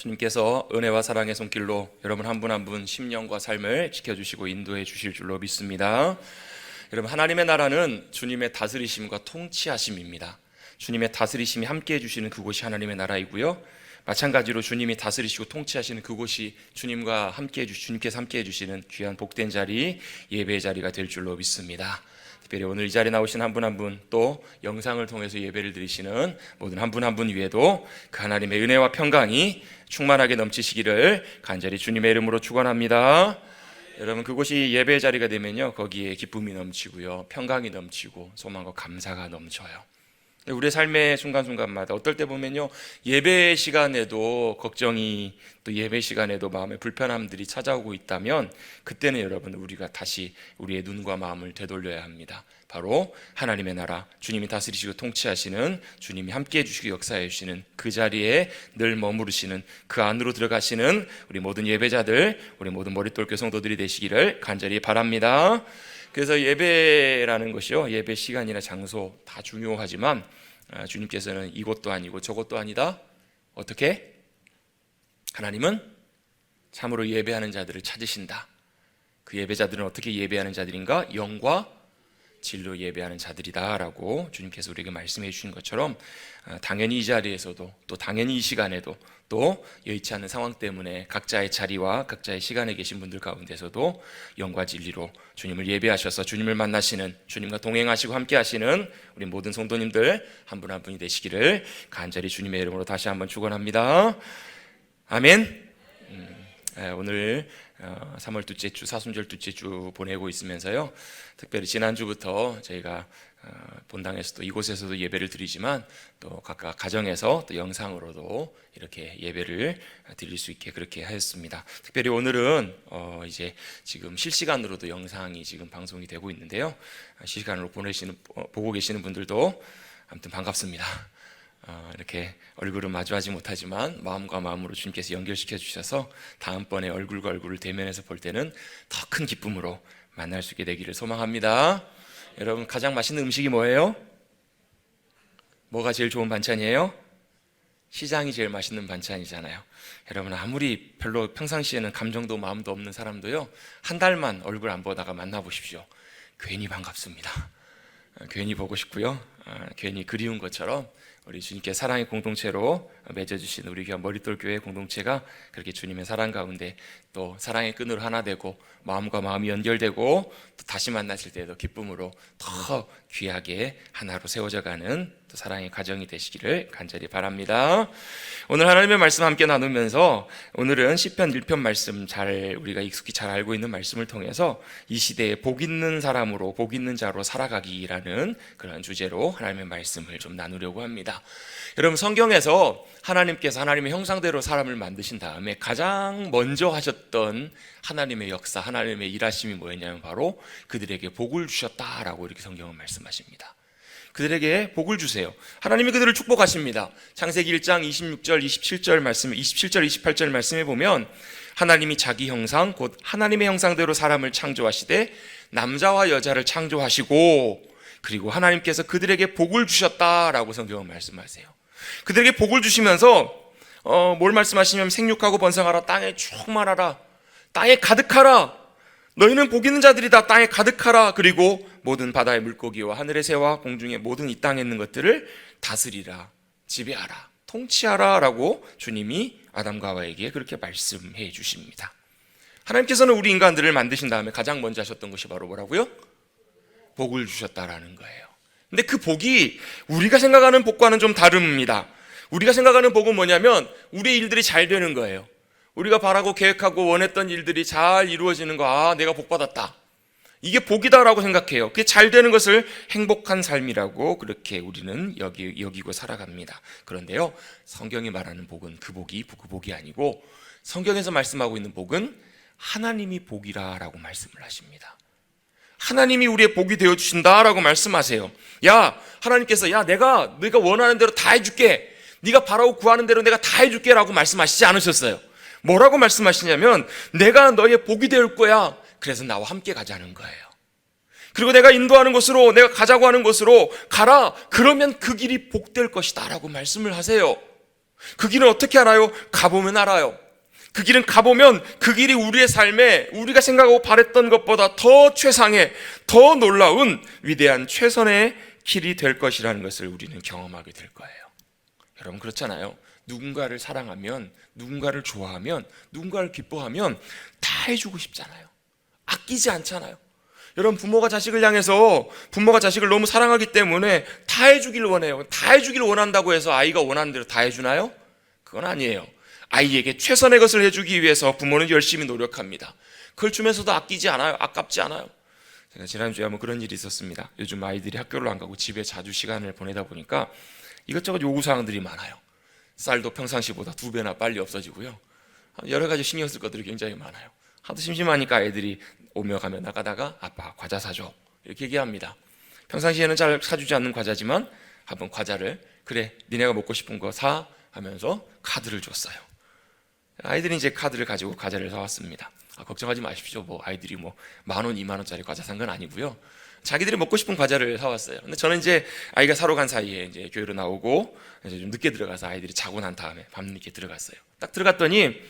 주님께서 은혜와 사랑의 손길로 여러분 한 분 한 분 심령과 삶을 지켜주시고 인도해 주실 줄로 믿습니다. 여러분, 하나님의 나라는 주님의 다스리심과 통치하심입니다. 주님의 다스리심이 함께해 주시는 그곳이 하나님의 나라이고요, 마찬가지로 주님이 다스리시고 통치하시는 그곳이 주님께서 함께해 주시는 귀한 복된 자리, 예배의 자리가 될 줄로 믿습니다. 특별히 오늘 이 자리에 나오신 한 분 한 분, 또 영상을 통해서 예배를 드리시는 모든 한 분 한 분 위에도 그 하나님의 은혜와 평강이 충만하게 넘치시기를 간절히 주님의 이름으로 축원합니다. 여러분, 그곳이 예배의 자리가 되면요, 거기에 기쁨이 넘치고요, 평강이 넘치고 소망과 감사가 넘쳐요. 우리의 삶의 순간순간마다 어떨 때 보면요, 예배 시간에도 걱정이, 또 예배 시간에도 마음의 불편함들이 찾아오고 있다면 그때는 여러분, 우리가 다시 우리의 눈과 마음을 되돌려야 합니다. 바로 하나님의 나라, 주님이 다스리시고 통치하시는, 주님이 함께해 주시고 역사해 주시는 그 자리에 늘 머무르시는, 그 안으로 들어가시는 우리 모든 예배자들, 우리 모든 머릿돌 교성도들이 되시기를 간절히 바랍니다. 그래서 예배라는 것이요, 예배 시간이나 장소 다 중요하지만 주님께서는 이것도 아니고 저것도 아니다. 어떻게? 하나님은 참으로 예배하는 자들을 찾으신다. 그 예배자들은 어떻게 예배하는 자들인가? 영과 진리로 예배하는 자들이다 라고 주님께서 우리에게 말씀해 주신 것처럼, 당연히 이 자리에서도, 또 당연히 이 시간에도, 또 여의치 않는 상황 때문에 각자의 자리와 각자의 시간에 계신 분들 가운데서도 영과 진리로 주님을 예배하셔서 주님을 만나시는, 주님과 동행하시고 함께 하시는 우리 모든 성도님들 한 분 한 분이 되시기를 간절히 주님의 이름으로 다시 한번 축원합니다. 아멘. 오늘 3월 둘째 주, 사순절 둘째 주 보내고 있으면서요, 특별히 지난주부터 저희가 본당에서도 이곳에서도 예배를 드리지만 또 각각 가정에서 또 영상으로도 이렇게 예배를 드릴 수 있게 그렇게 하였습니다. 특별히 오늘은 이제 지금 실시간으로도 영상이 지금 방송이 되고 있는데요, 실시간으로 보고 계시는 분들도 아무튼 반갑습니다. 이렇게 얼굴은 마주하지 못하지만 마음과 마음으로 주님께서 연결시켜 주셔서 다음번에 얼굴과 얼굴을 대면해서 볼 때는 더 큰 기쁨으로 만날 수 있게 되기를 소망합니다. 여러분, 가장 맛있는 음식이 뭐예요? 뭐가 제일 좋은 반찬이에요? 시장이 제일 맛있는 반찬이잖아요. 여러분, 아무리 별로 평상시에는 감정도 마음도 없는 사람도요, 한 달만 얼굴 안 보다가 만나보십시오. 괜히 반갑습니다. 괜히 보고 싶고요, 괜히 그리운 것처럼 우리 주님께 사랑의 공동체로 맺어주신 우리 교회 머릿돌 교회 공동체가 그렇게 주님의 사랑 가운데 또 사랑의 끈으로 하나 되고 마음과 마음이 연결되고 또 다시 만나실 때도 기쁨으로 더 귀하게 하나로 세워져가는 또 사랑의 가정이 되시기를 간절히 바랍니다. 오늘 하나님의 말씀 함께 나누면서, 오늘은 시편 1편 말씀, 우리가 익숙히 잘 알고 있는 말씀을 통해서 이 시대에 복 있는 사람으로, 복 있는 자로 살아가기라는 그런 주제로 하나님의 말씀을 좀 나누려고 합니다. 여러분, 성경에서 하나님께서 하나님의 형상대로 사람을 만드신 다음에 가장 먼저 하셨던 하나님의 역사, 하나님의 일하심이 뭐였냐면 바로 그들에게 복을 주셨다라고 이렇게 성경은 말씀하십니다. 그들에게 복을 주세요. 하나님이 그들을 축복하십니다. 창세기 1장 26절 27절 말씀, 27절 28절 말씀에 보면 하나님이 자기 형상 곧 하나님의 형상대로 사람을 창조하시되 남자와 여자를 창조하시고, 그리고 하나님께서 그들에게 복을 주셨다라고 성경은 말씀하세요. 그들에게 복을 주시면서 뭘 말씀하시냐면 생육하고 번성하라, 땅에 충만하라, 땅에 가득하라, 너희는 복 있는 자들이다, 땅에 가득하라, 그리고 모든 바다의 물고기와 하늘의 새와 공중의 모든 이 땅에 있는 것들을 다스리라, 지배하라, 통치하라 라고 주님이 아담과 하와에게 그렇게 말씀해 주십니다. 하나님께서는 우리 인간들을 만드신 다음에 가장 먼저 하셨던 것이 바로 뭐라고요? 복을 주셨다라는 거예요. 근데 그 복이 우리가 생각하는 복과는 좀 다릅니다. 우리가 생각하는 복은 뭐냐면 우리의 일들이 잘 되는 거예요. 우리가 바라고 계획하고 원했던 일들이 잘 이루어지는 거, 내가 복 받았다, 이게 복이다라고 생각해요. 그게 잘 되는 것을 행복한 삶이라고 그렇게 우리는 여기고 살아갑니다. 그런데요, 성경이 말하는 복은 그 복이 아니고, 성경에서 말씀하고 있는 복은 하나님이 복이라고 말씀을 하십니다. 하나님이 우리의 복이 되어주신다라고 말씀하세요. 하나님께서 내가 원하는 대로 다 해줄게, 네가 바라고 구하는 대로 내가 다 해줄게 라고 말씀하시지 않으셨어요. 뭐라고 말씀하시냐면 내가 너의 복이 될 거야, 그래서 나와 함께 가자는 거예요. 그리고 내가 인도하는 곳으로, 내가 가자고 하는 곳으로 가라, 그러면 그 길이 복될 것이다 라고 말씀을 하세요. 그 길은 어떻게 알아요? 가보면 알아요. 그 길은 가보면 그 길이 우리의 삶에 우리가 생각하고 바랬던 것보다 더 최상의, 더 놀라운 위대한 최선의 길이 될 것이라는 것을 우리는 경험하게 될 거예요. 여러분 그렇잖아요. 누군가를 사랑하면, 누군가를 좋아하면, 누군가를 기뻐하면 다 해주고 싶잖아요. 아끼지 않잖아요. 여러분 부모가 자식을 향해서, 부모가 자식을 너무 사랑하기 때문에 다 해주길 원해요. 다 해주길 원한다고 해서 아이가 원하는 대로 다 해주나요? 그건 아니에요. 아이에게 최선의 것을 해주기 위해서 부모는 열심히 노력합니다. 그걸 주면서도 아끼지 않아요. 아깝지 않아요. 제가 지난주에 한번 그런 일이 있었습니다. 요즘 아이들이 학교를 안 가고 집에 자주 시간을 보내다 보니까 이것저것 요구사항들이 많아요. 쌀도 평상시보다 2배나 빨리 없어지고요. 여러 가지 신경 쓸 것들이 굉장히 많아요. 하도 심심하니까 아이들이 오며 가며 나가다가 아빠 과자 사줘 이렇게 얘기합니다. 평상시에는 잘 사주지 않는 과자지만 한번 과자를, 그래 니네가 먹고 싶은 거 사 하면서 카드를 줬어요. 아이들이 이제 카드를 가지고 과자를 사왔습니다. 걱정하지 마십시오. 뭐 아이들이 뭐 10,000원, 20,000원짜리 과자 산 건 아니고요. 자기들이 먹고 싶은 과자를 사왔어요. 근데 저는 이제 아이가 사러 간 사이에 이제 교회로 나오고 이제 좀 늦게 들어가서 아이들이 자고 난 다음에 밤늦게 들어갔어요. 딱 들어갔더니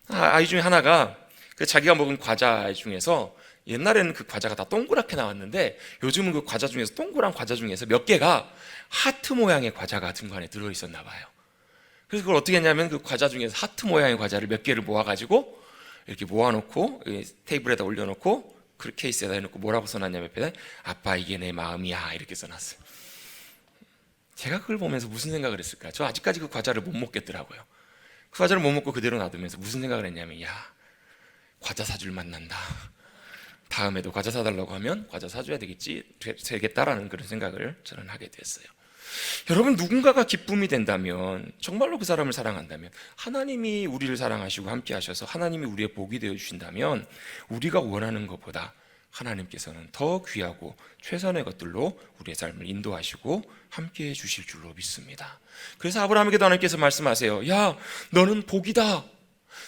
아이 중에 하나가 그 자기가 먹은 과자 중에서, 옛날에는 그 과자가 다 동그랗게 나왔는데 요즘은 그 과자 중에서, 동그란 과자 중에서 몇 개가 하트 모양의 과자가 중간에 들어있었나 봐요. 그래서 그걸 어떻게 했냐면 그 과자 중에서 하트 모양의 과자를 몇 개를 모아가지고 이렇게 모아놓고 테이블에다 올려놓고 그 케이스에다 해놓고 뭐라고 써놨냐면 옆에다 아빠 이게 내 마음이야 이렇게 써놨어요. 제가 그걸 보면서 무슨 생각을 했을까? 저 아직까지 그 과자를 못 먹겠더라고요. 그 과자를 못 먹고 그대로 놔두면서 무슨 생각을 했냐면, 야, 과자 사줄 만난다. 다음에도 과자 사달라고 하면 과자 사줘야 되겠다라는 그런 생각을 저는 하게 됐어요. 여러분 누군가가 기쁨이 된다면, 정말로 그 사람을 사랑한다면, 하나님이 우리를 사랑하시고 함께 하셔서 하나님이 우리의 복이 되어 주신다면 우리가 원하는 것보다 하나님께서는 더 귀하고 최선의 것들로 우리의 삶을 인도하시고 함께 해 주실 줄로 믿습니다. 그래서 아브라함에게도 하나님께서 말씀하세요. 야, 너는 복이다.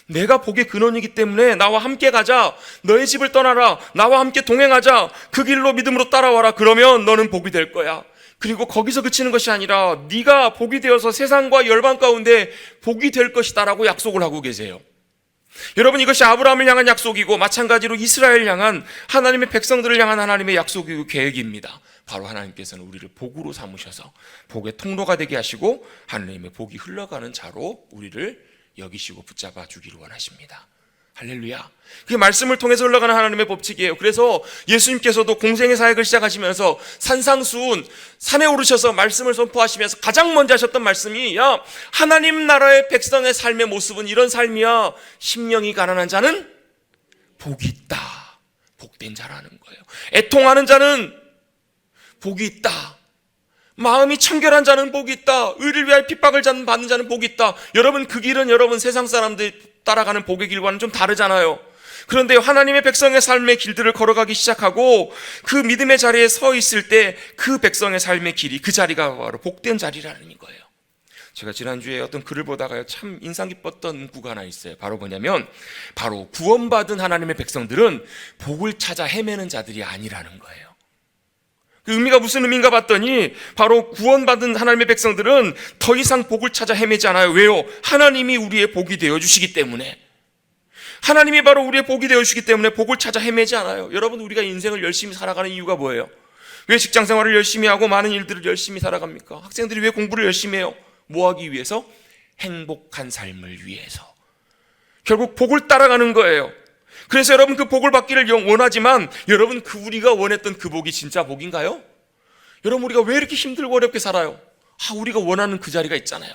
내가 복의 근원이기 때문에 나와 함께 가자. 너의 집을 떠나라. 나와 함께 동행하자. 그 길로 믿음으로 따라와라. 그러면 너는 복이 될 거야. 그리고 거기서 그치는 것이 아니라 네가 복이 되어서 세상과 열방 가운데 복이 될 것이다 라고 약속을 하고 계세요. 여러분 이것이 아브라함을 향한 약속이고 마찬가지로 이스라엘 향한, 하나님의 백성들을 향한 하나님의 약속이고 계획입니다. 바로 하나님께서는 우리를 복으로 삼으셔서 복의 통로가 되게 하시고 하나님의 복이 흘러가는 자로 우리를 여기시고 붙잡아 주기를 원하십니다. 할렐루야. 그게 말씀을 통해서 흘러가는 하나님의 법칙이에요. 그래서 예수님께서도 공생의 사역을 시작하시면서 산상수훈, 산에 오르셔서 말씀을 선포하시면서 가장 먼저 하셨던 말씀이, 야, 하나님 나라의 백성의 삶의 모습은 이런 삶이야. 심령이 가난한 자는 복이 있다. 복된 자라는 거예요. 애통하는 자는 복이 있다. 마음이 청결한 자는 복이 있다. 의를 위하여 핍박을 받는 자는 복이 있다. 여러분 그 길은 여러분 세상 사람들 따라가는 복의 길과는 좀 다르잖아요. 그런데 하나님의 백성의 삶의 길들을 걸어가기 시작하고 그 믿음의 자리에 서 있을 때 그 백성의 삶의 길이, 그 자리가 바로 복된 자리라는 거예요. 제가 지난주에 어떤 글을 보다가 참 인상 깊었던 문구가 하나 있어요. 바로 뭐냐면, 바로 구원받은 하나님의 백성들은 복을 찾아 헤매는 자들이 아니라는 거예요. 그 의미가 무슨 의미인가 봤더니, 바로 구원받은 하나님의 백성들은 더 이상 복을 찾아 헤매지 않아요. 왜요? 하나님이 우리의 복이 되어주시기 때문에. 하나님이 바로 우리의 복이 되어주시기 때문에 복을 찾아 헤매지 않아요. 여러분 우리가 인생을 열심히 살아가는 이유가 뭐예요? 왜 직장생활을 열심히 하고 많은 일들을 열심히 살아갑니까? 학생들이 왜 공부를 열심히 해요? 뭐 하기 위해서? 행복한 삶을 위해서. 결국 복을 따라가는 거예요. 그래서 여러분 그 복을 받기를 원하지만, 여러분 그 우리가 원했던 그 복이 진짜 복인가요? 여러분 우리가 왜 이렇게 힘들고 어렵게 살아요? 우리가 원하는 그 자리가 있잖아요.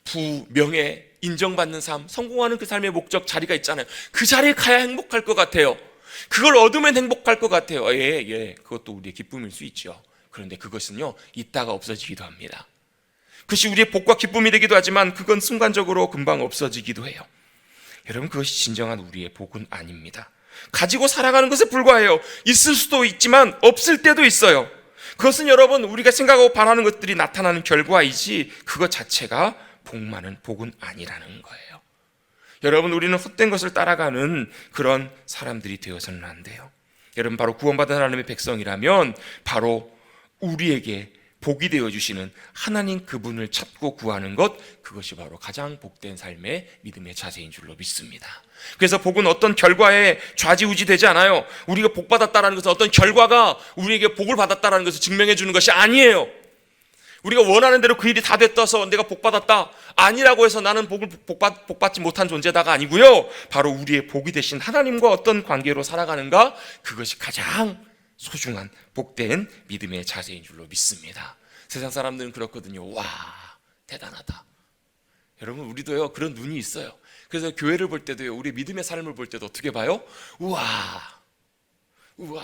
부, 명예, 인정받는 삶, 성공하는 그 삶의 목적 자리가 있잖아요. 그 자리에 가야 행복할 것 같아요. 그걸 얻으면 행복할 것 같아요. 그것도 우리의 기쁨일 수 있죠. 그런데 그것은요, 있다가 없어지기도 합니다. 그것이 우리의 복과 기쁨이 되기도 하지만 그건 순간적으로 금방 없어지기도 해요. 여러분 그것이 진정한 우리의 복은 아닙니다. 가지고 살아가는 것에 불과해요. 있을 수도 있지만 없을 때도 있어요. 그것은 여러분 우리가 생각하고 바라는 것들이 나타나는 결과이지 그것 자체가 복은 아니라는 거예요. 여러분 우리는 헛된 것을 따라가는 그런 사람들이 되어서는 안 돼요. 여러분 바로 구원받은 하나님의 백성이라면 바로 우리에게 복이 되어주시는 하나님 그분을 찾고 구하는 것, 그것이 바로 가장 복된 삶의 믿음의 자세인 줄로 믿습니다. 그래서 복은 어떤 결과에 좌지우지 되지 않아요. 우리가 복 받았다는 것은 어떤 결과가 우리에게 복을 받았다는 것을 증명해 주는 것이 아니에요. 우리가 원하는 대로 그 일이 다 됐다서 내가 복 받았다 아니라고 해서 나는 복받지 못한 존재다가 아니고요, 바로 우리의 복이 되신 하나님과 어떤 관계로 살아가는가, 그것이 가장 소중한 복된 믿음의 자세인 줄로 믿습니다. 세상 사람들은 그렇거든요. 와, 대단하다. 여러분, 우리도요 그런 눈이 있어요. 그래서 교회를 볼 때도요, 우리 믿음의 삶을 볼 때도 어떻게 봐요? 우와,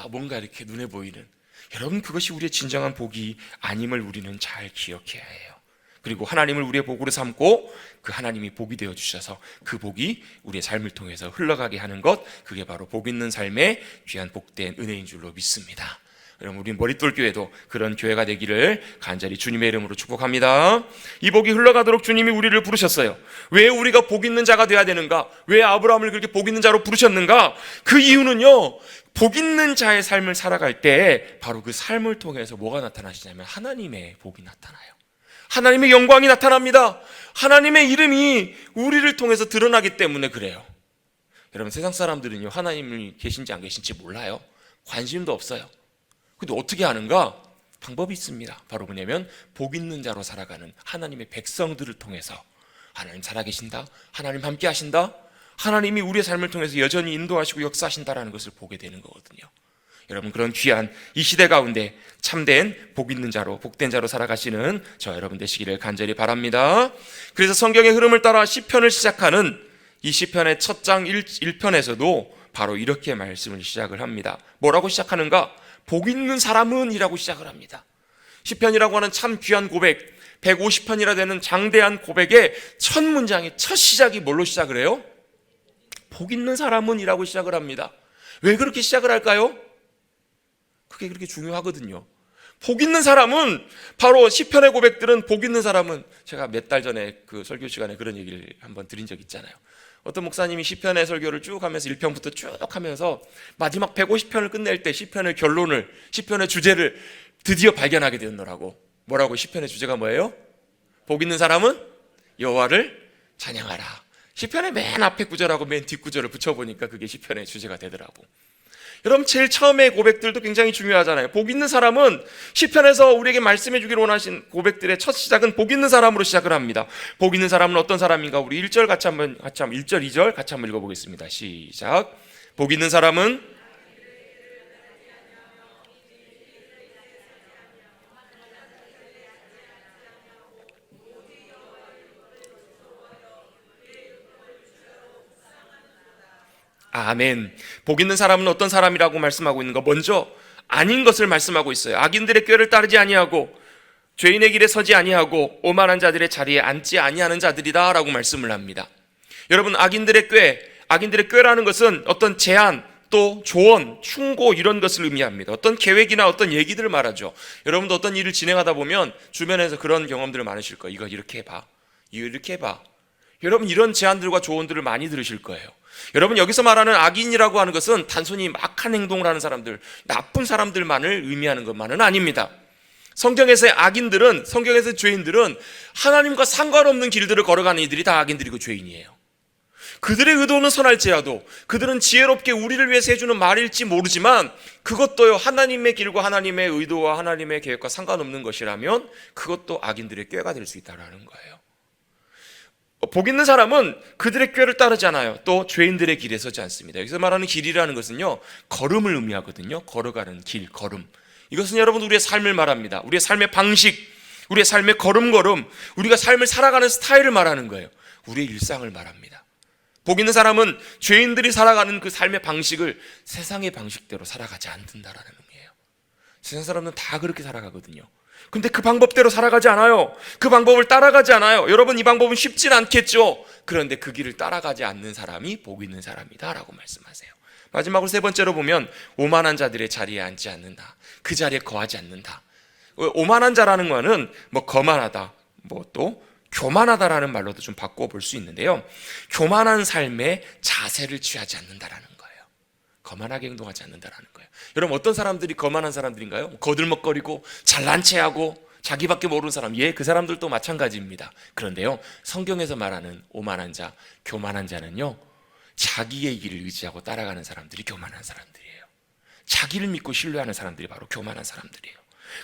뭔가 이렇게 눈에 보이는. 여러분, 그것이 우리의 진정한 복이 아님을 우리는 잘 기억해야 해요. 그리고 하나님을 우리의 복으로 삼고 그 하나님이 복이 되어 주셔서 그 복이 우리의 삶을 통해서 흘러가게 하는 것, 그게 바로 복 있는 삶의 귀한 복된 은혜인 줄로 믿습니다. 여러분, 우리 머릿돌 교회도 그런 교회가 되기를 간절히 주님의 이름으로 축복합니다. 이 복이 흘러가도록 주님이 우리를 부르셨어요. 왜 우리가 복 있는 자가 되어야 되는가? 왜 아브라함을 그렇게 복 있는 자로 부르셨는가? 그 이유는요, 복 있는 자의 삶을 살아갈 때 바로 그 삶을 통해서 뭐가 나타나시냐면 하나님의 복이 나타나요. 하나님의 영광이 나타납니다. 하나님의 이름이 우리를 통해서 드러나기 때문에 그래요. 여러분, 세상 사람들은요, 하나님이 계신지 안 계신지 몰라요. 관심도 없어요. 근데 어떻게 아는가? 방법이 있습니다. 바로 뭐냐면 복 있는 자로 살아가는 하나님의 백성들을 통해서 하나님 살아계신다, 하나님 함께 하신다, 하나님이 우리의 삶을 통해서 여전히 인도하시고 역사하신다라는 것을 보게 되는 거거든요. 여러분, 그런 귀한 이 시대 가운데 참된 복 있는 자로, 복된 자로 살아가시는 저 여러분 되시기를 간절히 바랍니다. 그래서 성경의 흐름을 따라 시편을 시작하는 이 시편의 첫 장 1편에서도 바로 이렇게 말씀을 시작을 합니다. 뭐라고 시작하는가? 복 있는 사람은 이라고 시작을 합니다. 시편이라고 하는 참 귀한 고백, 150편이라 되는 장대한 고백의 첫 문장의 첫 시작이 뭘로 시작을 해요? 복 있는 사람은 이라고 시작을 합니다. 왜 그렇게 시작을 할까요? 그게 그렇게 중요하거든요. 복 있는 사람은, 바로 시편의 고백들은 복 있는 사람은, 제가 몇 달 전에 그 설교 시간에 그런 얘기를 한번 드린 적 있잖아요. 어떤 목사님이 시편의 설교를 쭉 하면서 1편부터 쭉 하면서 마지막 150편을 끝낼 때 시편의 결론을, 시편의 주제를 드디어 발견하게 되었노라고. 뭐라고? 시편의 주제가 뭐예요? 복 있는 사람은 여호와를 찬양하라. 시편의 맨 앞에 구절하고 맨 뒷구절을 붙여보니까 그게 시편의 주제가 되더라고. 여러분, 제일 처음에 고백들도 굉장히 중요하잖아요. 복 있는 사람은 시편에서 우리에게 말씀해 주기를 원하신 고백들의 첫 시작은 복 있는 사람으로 시작을 합니다. 복 있는 사람은 어떤 사람인가? 우리 1절 같이 한번 1절 2절 같이 한번 읽어보겠습니다. 시작. 복 있는 사람은 아멘. 복 있는 사람은 어떤 사람이라고 말씀하고 있는가? 먼저 아닌 것을 말씀하고 있어요. 악인들의 꾀를 따르지 아니하고 죄인의 길에 서지 아니하고 오만한 자들의 자리에 앉지 아니하는 자들이다 라고 말씀을 합니다. 여러분, 악인들의 꾀라는 것은 어떤 제안, 또 조언, 충고, 이런 것을 의미합니다. 어떤 계획이나 어떤 얘기들을 말하죠. 여러분도 어떤 일을 진행하다 보면 주변에서 그런 경험들 많으실 거예요. 이거 이렇게 해봐, 이거 이렇게 해봐. 여러분, 이런 제안들과 조언들을 많이 들으실 거예요. 여러분, 여기서 말하는 악인이라고 하는 것은 단순히 막한 행동을 하는 사람들, 나쁜 사람들만을 의미하는 것만은 아닙니다. 성경에서의 악인들은, 성경에서의 죄인들은 하나님과 상관없는 길들을 걸어가는 이들이 다 악인들이고 죄인이에요. 그들의 의도는 선할지라도, 그들은 지혜롭게 우리를 위해서 해주는 말일지 모르지만 그것도요, 하나님의 길과 하나님의 의도와 하나님의 계획과 상관없는 것이라면 그것도 악인들의 꾀가 될 수 있다는 거예요. 복 있는 사람은 그들의 꾀를 따르지 않아요. 또 죄인들의 길에 서지 않습니다. 여기서 말하는 길이라는 것은요, 걸음을 의미하거든요. 걸어가는 길, 걸음. 이것은 여러분, 우리의 삶을 말합니다. 우리의 삶의 방식, 우리의 삶의 걸음걸음, 우리가 삶을 살아가는 스타일을 말하는 거예요. 우리의 일상을 말합니다. 복 있는 사람은 죄인들이 살아가는 그 삶의 방식을 세상의 방식대로 살아가지 않는다라는 의미예요. 세상 사람은 다 그렇게 살아가거든요. 근데 그 방법대로 살아가지 않아요. 그 방법을 따라가지 않아요. 여러분, 이 방법은 쉽진 않겠죠. 그런데 그 길을 따라가지 않는 사람이 복 있는 사람이다 라고 말씀하세요. 마지막으로 세 번째로 보면 오만한 자들의 자리에 앉지 않는다. 그 자리에 거하지 않는다. 오만한 자라는 거는 뭐 거만하다, 뭐 또 교만하다라는 말로도 좀 바꿔볼 수 있는데요, 교만한 삶의 자세를 취하지 않는다라는 거예요. 거만하게 행동하지 않는다라는 거예요. 여러분, 어떤 사람들이 거만한 사람들인가요? 거들먹거리고 잘난 체하고 자기밖에 모르는 사람, 그 사람들도 마찬가지입니다. 그런데요, 성경에서 말하는 오만한 자, 교만한 자는요, 자기의 길을 의지하고 따라가는 사람들이 교만한 사람들이에요. 자기를 믿고 신뢰하는 사람들이 바로 교만한 사람들이에요.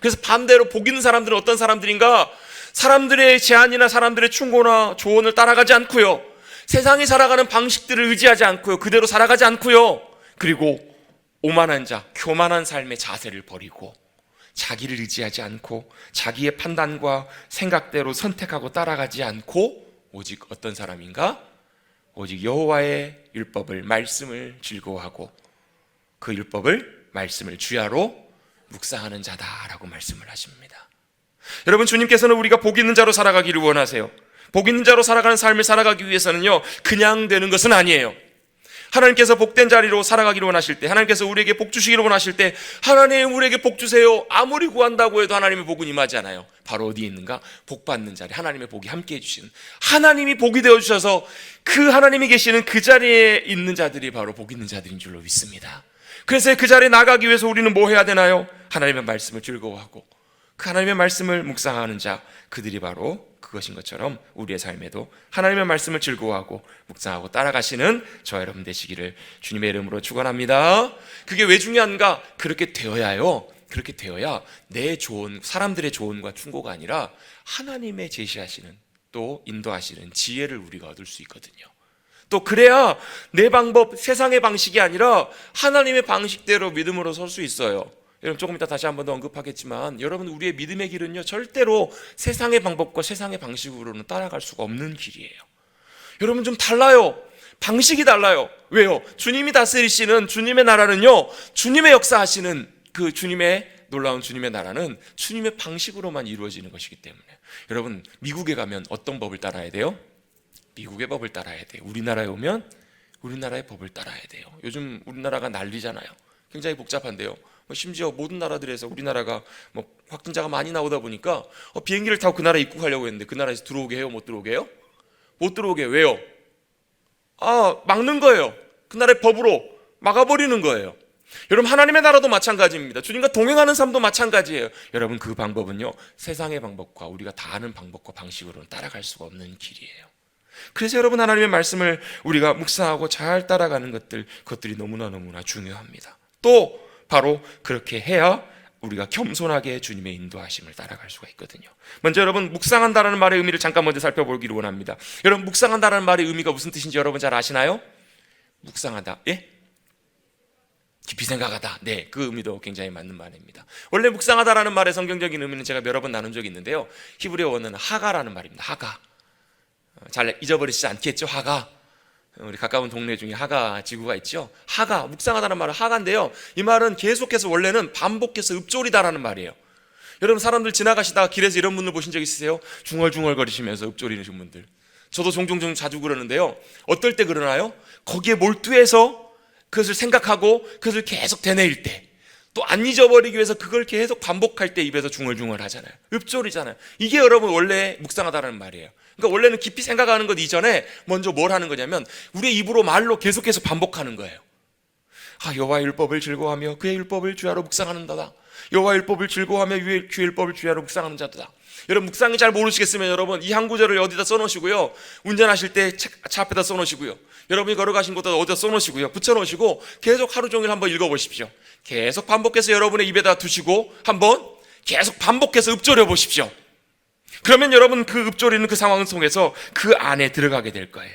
그래서 반대로 복 있는 사람들은 어떤 사람들인가? 사람들의 제안이나 사람들의 충고나 조언을 따라가지 않고요, 세상이 살아가는 방식들을 의지하지 않고요, 그대로 살아가지 않고요, 그리고 오만한 자, 교만한 삶의 자세를 버리고 자기를 의지하지 않고 자기의 판단과 생각대로 선택하고 따라가지 않고 오직 어떤 사람인가? 오직 여호와의 율법을, 말씀을 즐거워하고 그 율법을, 말씀을 주야로 묵상하는 자다라고 말씀을 하십니다. 여러분, 주님께서는 우리가 복 있는 자로 살아가기를 원하세요. 복 있는 자로 살아가는 삶을 살아가기 위해서는요, 그냥 되는 것은 아니에요. 하나님께서 복된 자리로 살아가기를 원하실 때, 하나님께서 우리에게 복 주시기를 원하실 때, 하나님 우리에게 복 주세요 아무리 구한다고 해도 하나님의 복은 임하지 않아요. 바로 어디에 있는가? 복 받는 자리, 하나님의 복이 함께해 주시는, 하나님이 복이 되어 주셔서 그 하나님이 계시는 그 자리에 있는 자들이 바로 복 있는 자들인 줄로 믿습니다. 그래서 그 자리에 나가기 위해서 우리는 뭐 해야 되나요? 하나님의 말씀을 즐거워하고 그 하나님의 말씀을 묵상하는 자, 그들이 바로 그것인 것처럼 우리의 삶에도 하나님의 말씀을 즐거워하고 묵상하고 따라가시는 저와 여러분 되시기를 주님의 이름으로 축원합니다. 그게 왜 중요한가? 그렇게 되어야요, 그렇게 되어야 내 조언, 사람들의 조언과 충고가 아니라 하나님의 제시하시는, 또 인도하시는 지혜를 우리가 얻을 수 있거든요. 또 그래야 내 방법, 세상의 방식이 아니라 하나님의 방식대로 믿음으로 설 수 있어요. 여러분, 조금 이따 다시 한 번 더 언급하겠지만, 여러분, 우리의 믿음의 길은요, 절대로 세상의 방법과 세상의 방식으로는 따라갈 수가 없는 길이에요. 여러분, 좀 달라요. 방식이 달라요. 왜요? 주님이 다스리시는 주님의 나라는요, 주님의 역사하시는 그 주님의 놀라운 주님의 나라는 주님의 방식으로만 이루어지는 것이기 때문에, 여러분, 미국에 가면 어떤 법을 따라야 돼요? 미국의 법을 따라야 돼요. 우리나라에 오면 우리나라의 법을 따라야 돼요. 요즘 우리나라가 난리잖아요. 굉장히 복잡한데요, 심지어 모든 나라들에서 우리나라가 확진자가 많이 나오다 보니까 비행기를 타고 그 나라에 입국하려고 했는데 그 나라에서 들어오게 해요? 못 들어오게 해요? 못 들어오게 해요. 왜요? 막는 거예요. 그 나라의 법으로 막아버리는 거예요. 여러분, 하나님의 나라도 마찬가지입니다. 주님과 동행하는 삶도 마찬가지예요. 여러분, 그 방법은요, 세상의 방법과 우리가 다 아는 방법과 방식으로는 따라갈 수가 없는 길이에요. 그래서 여러분, 하나님의 말씀을 우리가 묵상하고 잘 따라가는 그것들이 너무나 중요합니다. 또 바로 그렇게 해야 우리가 겸손하게 주님의 인도하심을 따라갈 수가 있거든요. 먼저 여러분, 묵상한다라는 말의 의미를 잠깐 먼저 살펴보기를 원합니다. 여러분, 묵상한다라는 말의 의미가 무슨 뜻인지 여러분 잘 아시나요? 묵상하다, 예? 깊이 생각하다, 네, 그 의미도 굉장히 맞는 말입니다. 원래 묵상하다라는 말의 성경적인 의미는 제가 여러 번 나눈 적이 있는데요, 히브리어 원어는 하가라는 말입니다. 하가. 잘 잊어버리시지 않겠죠? 하가. 우리 가까운 동네 중에 하가 지구가 있죠. 하가, 묵상하다는 말은 하가인데요, 이 말은 계속해서 원래는 반복해서 읊조리다라는 말이에요. 여러분, 사람들 지나가시다가 길에서 이런 분들 보신 적 있으세요? 중얼중얼거리시면서 읊조리는 분들. 저도 종종 자주 그러는데요, 어떨 때 그러나요? 거기에 몰두해서 그것을 생각하고 그것을 계속 되뇌일 때, 또 안 잊어버리기 위해서 그걸 계속 반복할 때 입에서 중얼중얼 하잖아요. 읊조리잖아요. 이게 여러분 원래 묵상하다라는 말이에요. 그러니까 원래는 깊이 생각하는 것 이전에 먼저 뭘 하는 거냐면 우리의 입으로 말로 계속해서 반복하는 거예요. 여호와의 율법을 즐거워하며 그의 율법을 주야로 묵상하는다다. 여호와의 율법을 즐거워하며 그의 율법을 주야로 묵상하는 자다. 여러분, 묵상이 잘 모르시겠으면 여러분, 이 한 구절을 어디다 써놓으시고요, 운전하실 때 차 앞에다 써놓으시고요, 여러분이 걸어가신 곳에다 어디다 써놓으시고요, 붙여놓으시고 계속 하루 종일 한번 읽어보십시오. 계속 반복해서 여러분의 입에다 두시고 한번 계속 반복해서 읊조려 보십시오. 그러면 여러분, 그 읊조리는 그 상황 속에서 그 안에 들어가게 될 거예요.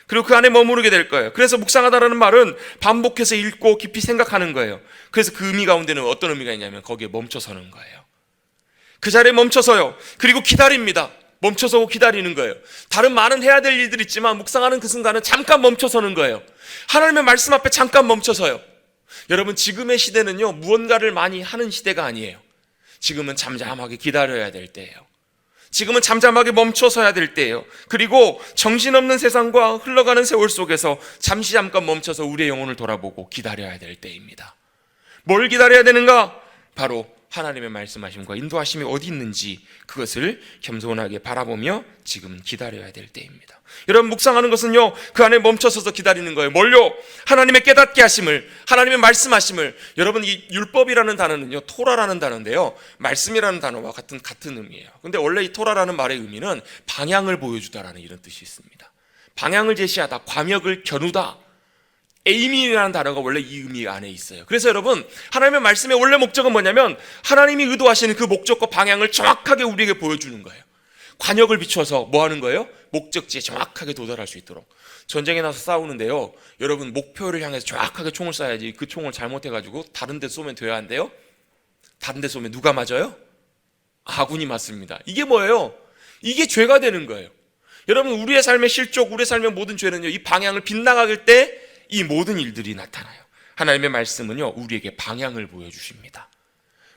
그리고 그 안에 머무르게 될 거예요. 그래서 묵상하다라는 말은 반복해서 읽고 깊이 생각하는 거예요. 그래서 그 의미 가운데는 어떤 의미가 있냐면 거기에 멈춰서는 거예요. 그 자리에 멈춰서요. 그리고 기다립니다. 멈춰서고 기다리는 거예요. 다른 많은 해야 될 일들이 있지만 묵상하는 그 순간은 잠깐 멈춰서는 거예요. 하나님의 말씀 앞에 잠깐 멈춰서요. 여러분, 지금의 시대는요, 무언가를 많이 하는 시대가 아니에요. 지금은 잠잠하게 기다려야 될 때예요. 지금은 잠잠하게 멈춰서야 될 때예요. 그리고 정신없는 세상과 흘러가는 세월 속에서 잠깐 멈춰서 우리의 영혼을 돌아보고 기다려야 될 때입니다. 뭘 기다려야 되는가? 바로 하나님의 말씀하심과 인도하심이 어디 있는지 그것을 겸손하게 바라보며 지금 기다려야 될 때입니다. 여러분, 묵상하는 것은요, 그 안에 멈춰서서 기다리는 거예요. 뭘요? 하나님의 깨닫게 하심을, 하나님의 말씀하심을. 여러분, 이 율법이라는 단어는요, 토라라는 단어인데요, 말씀이라는 단어와 같은 의미예요. 근데 원래 이 토라라는 말의 의미는 방향을 보여주다라는 이런 뜻이 있습니다. 방향을 제시하다, 과역을 겨누다. 에이밍이라는 단어가 원래 이 의미 안에 있어요. 그래서 여러분, 하나님의 말씀의 원래 목적은 뭐냐면 하나님이 의도하시는 그 목적과 방향을 정확하게 우리에게 보여주는 거예요. 관역을 비춰서 뭐 하는 거예요? 목적지에 정확하게 도달할 수 있도록. 전쟁에 나서 싸우는데요, 여러분, 목표를 향해서 정확하게 총을 쏴야지 그 총을 잘못해가지고 다른 데 쏘면 돼야 한대요. 다른 데 쏘면 누가 맞아요? 아군이 맞습니다. 이게 뭐예요? 이게 죄가 되는 거예요. 여러분, 우리의 삶의 실족, 우리의 삶의 모든 죄는요, 이 방향을 빗나갈 때 이 모든 일들이 나타나요. 하나님의 말씀은요, 우리에게 방향을 보여주십니다.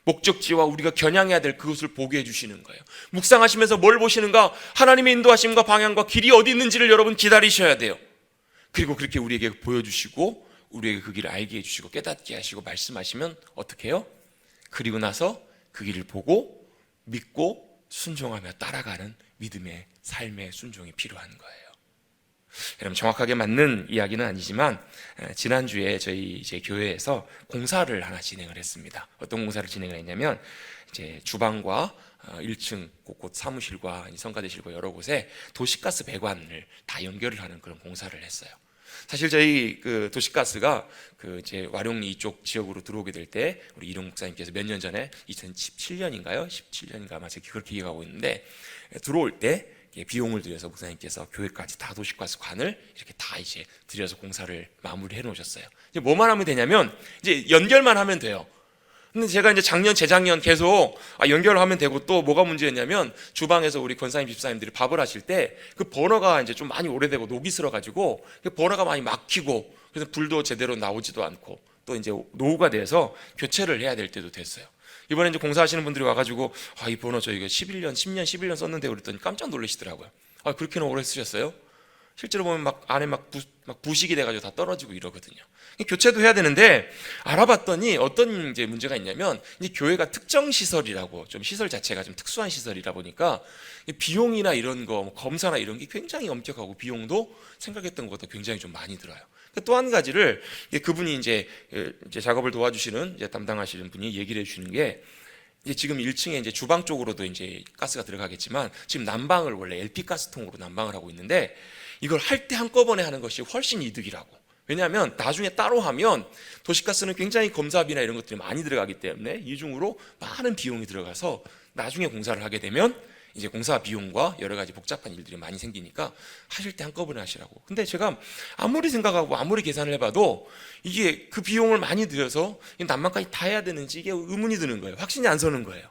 목적지와 우리가 겨냥해야 될 그것을 보게 해주시는 거예요. 묵상하시면서 뭘 보시는가? 하나님의 인도하심과 방향과 길이 어디 있는지를 여러분 기다리셔야 돼요. 그리고 그렇게 우리에게 보여주시고 우리에게 그 길을 알게 해주시고 깨닫게 하시고 말씀하시면 어떻게 해요? 그리고 나서 그 길을 보고 믿고 순종하며 따라가는 믿음의 삶의 순종이 필요한 거예요. 여러분, 정확하게 맞는 이야기는 아니지만 지난주에 저희 이제 교회에서 공사를 하나 진행을 했습니다. 어떤 공사를 진행을 했냐면 이제 주방과 1층 곳곳 사무실과 성가대실과 여러 곳에 도시가스 배관을 다 연결을 하는 그런 공사를 했어요. 사실 저희 그 도시가스가 그 이제 와룡리 이쪽 지역으로 들어오게 될 때 우리 이룡 목사님께서 몇 년 전에 2017년인가요? 17년인가 아마 제가 그걸 기억하고 있는데 들어올 때 비용을 들여서 목사님께서 교회까지 다 도시가스관을 이렇게 다 이제 들여서 공사를 마무리해 놓으셨어요. 이제 뭐만 하면 되냐면 이제 연결만 하면 돼요. 근데 제가 이제 작년, 재작년 계속 연결을 하면 되고 또 뭐가 문제였냐면 주방에서 우리 권사님, 집사님들이 밥을 하실 때 그 버너가 이제 좀 많이 오래되고 녹이 슬어가지고 그 버너가 많이 막히고 그래서 불도 제대로 나오지도 않고 또 이제 노후가 돼서 교체를 해야 될 때도 됐어요. 이번에 이제 공사하시는 분들이 와가지고 이 버너 저희가 11년, 10년, 11년 썼는데 그랬더니 깜짝 놀라시더라고요. 그렇게는 오래 쓰셨어요? 실제로 보면 막 안에 막 부식이 돼가지고 다 떨어지고 이러거든요. 교체도 해야 되는데 알아봤더니 어떤 이제 문제가 있냐면 이 교회가 특정 시설이라고 좀 시설 자체가 좀 특수한 시설이다 보니까 비용이나 이런 거 검사나 이런 게 굉장히 엄격하고 비용도 생각했던 것보다 굉장히 좀 많이 들어요. 또 한 가지를 그분이 이제 작업을 도와주시는 이제 담당하시는 분이 얘기를 해주시는 게 이제 지금 1층에 이제 주방 쪽으로도 이제 가스가 들어가겠지만 지금 난방을 원래 LP 가스통으로 난방을 하고 있는데 이걸 할 때 한꺼번에 하는 것이 훨씬 이득이라고. 왜냐하면 나중에 따로 하면 도시가스는 굉장히 검사비나 이런 것들이 많이 들어가기 때문에 이중으로 많은 비용이 들어가서 나중에 공사를 하게 되면 이제 공사 비용과 여러 가지 복잡한 일들이 많이 생기니까 하실 때 한꺼번에 하시라고. 근데 제가 아무리 생각하고 아무리 계산을 해봐도 이게 그 비용을 많이 들여서 난방까지 다 해야 되는지 이게 의문이 드는 거예요. 확신이 안 서는 거예요.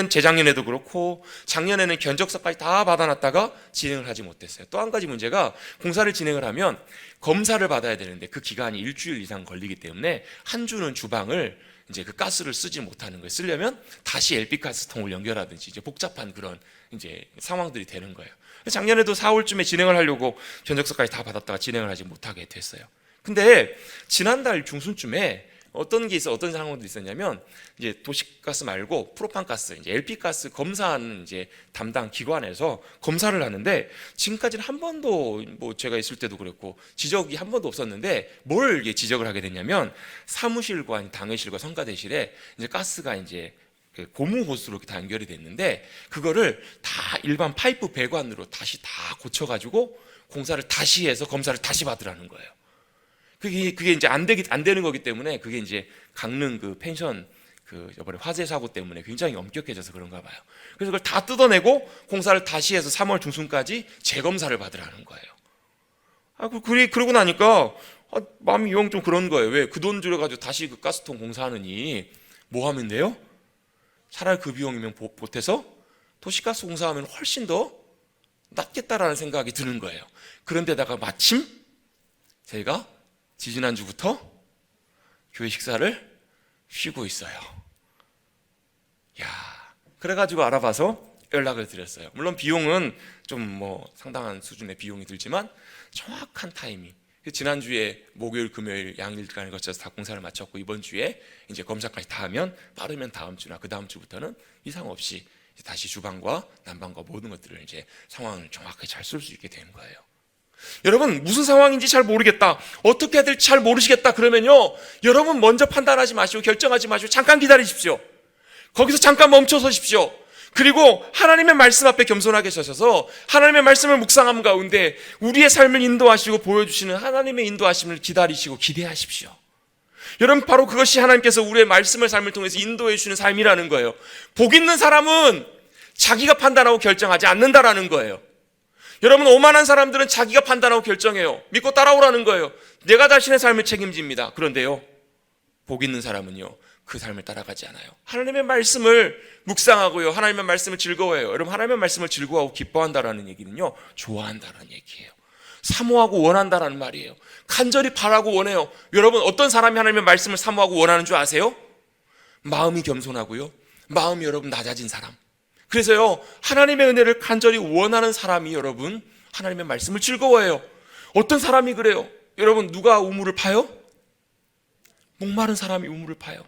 재작년에도 그렇고 작년에는 견적서까지 다 받아놨다가 진행을 하지 못했어요. 또 한 가지 문제가 공사를 진행을 하면 검사를 받아야 되는데 그 기간이 일주일 이상 걸리기 때문에 한 주는 주방을 이제 그 가스를 쓰지 못하는 거예요. 쓰려면 다시 LP 가스통을 연결하든지 이제 복잡한 그런 이제 상황들이 되는 거예요. 작년에도 4월쯤에 진행을 하려고 견적서까지 다 받았다가 진행을 하지 못하게 됐어요. 근데 지난달 중순쯤에 어떤 상황들이 있었냐면 이제 도시가스 말고 프로판가스, 이제 LP가스 검사하는 이제 담당 기관에서 검사를 하는데 지금까지는 한 번도 뭐 제가 있을 때도 그랬고 지적이 한 번도 없었는데 뭘 이게 지적을 하게 됐냐면 사무실과 당회실과 성가대실에 이제 가스가 이제 고무 호스로 이렇게 다 연결이 됐는데 그거를 다 일반 파이프 배관으로 다시 다 고쳐가지고 공사를 다시 해서 검사를 다시 받으라는 거예요. 그게 이제 안 되는 거기 때문에 그게 이제 강릉 그 펜션 이번에 화재 사고 때문에 굉장히 엄격해져서 그런가 봐요. 그래서 그걸 다 뜯어내고 공사를 다시 해서 3월 중순까지 재검사를 받으라는 거예요. 그러고 나니까 마음이 영 좀 그런 거예요. 왜? 그 돈 들여가지고 다시 그 가스통 공사하느니 뭐 하면 돼요? 차라리 그 비용이면 보태서 도시가스 공사하면 훨씬 더 낫겠다라는 생각이 드는 거예요. 그런데다가 마침 제가 지지난주부터 교회 식사를 쉬고 있어요. 그래가지고 알아봐서 연락을 드렸어요. 물론 비용은 좀 뭐 상당한 수준의 비용이 들지만 정확한 타이밍, 지난주에 목요일, 금요일 양일간을 거쳐서 다 공사를 마쳤고 이번 주에 이제 검사까지 다 하면 빠르면 다음 주나 그 다음 주부터는 이상 없이 다시 주방과 난방과 모든 것들을 이제 상황을 정확하게 잘 쓸 수 있게 되는 거예요. 여러분, 무슨 상황인지 잘 모르겠다, 어떻게 해야 될지 잘 모르시겠다 그러면요, 여러분 먼저 판단하지 마시고 결정하지 마시고 잠깐 기다리십시오. 거기서 잠깐 멈춰 서십시오. 그리고 하나님의 말씀 앞에 겸손하게 서셔서 하나님의 말씀을 묵상함 가운데 우리의 삶을 인도하시고 보여주시는 하나님의 인도하심을 기다리시고 기대하십시오. 여러분, 바로 그것이 하나님께서 우리의 말씀을 삶을 통해서 인도해 주시는 삶이라는 거예요. 복 있는 사람은 자기가 판단하고 결정하지 않는다라는 거예요. 여러분, 오만한 사람들은 자기가 판단하고 결정해요. 믿고 따라오라는 거예요. 내가 자신의 삶을 책임집니다. 그런데요, 복 있는 사람은요, 그 삶을 따라가지 않아요. 하나님의 말씀을 묵상하고요, 하나님의 말씀을 즐거워해요. 여러분, 하나님의 말씀을 즐거워하고 기뻐한다라는 얘기는요, 좋아한다라는 얘기예요. 사모하고 원한다라는 말이에요. 간절히 바라고 원해요. 여러분, 어떤 사람이 하나님의 말씀을 사모하고 원하는 줄 아세요? 마음이 겸손하고요, 마음이 여러분 낮아진 사람. 그래서요, 하나님의 은혜를 간절히 원하는 사람이 여러분 하나님의 말씀을 즐거워해요. 어떤 사람이 그래요? 여러분, 누가 우물을 파요? 목마른 사람이 우물을 파요.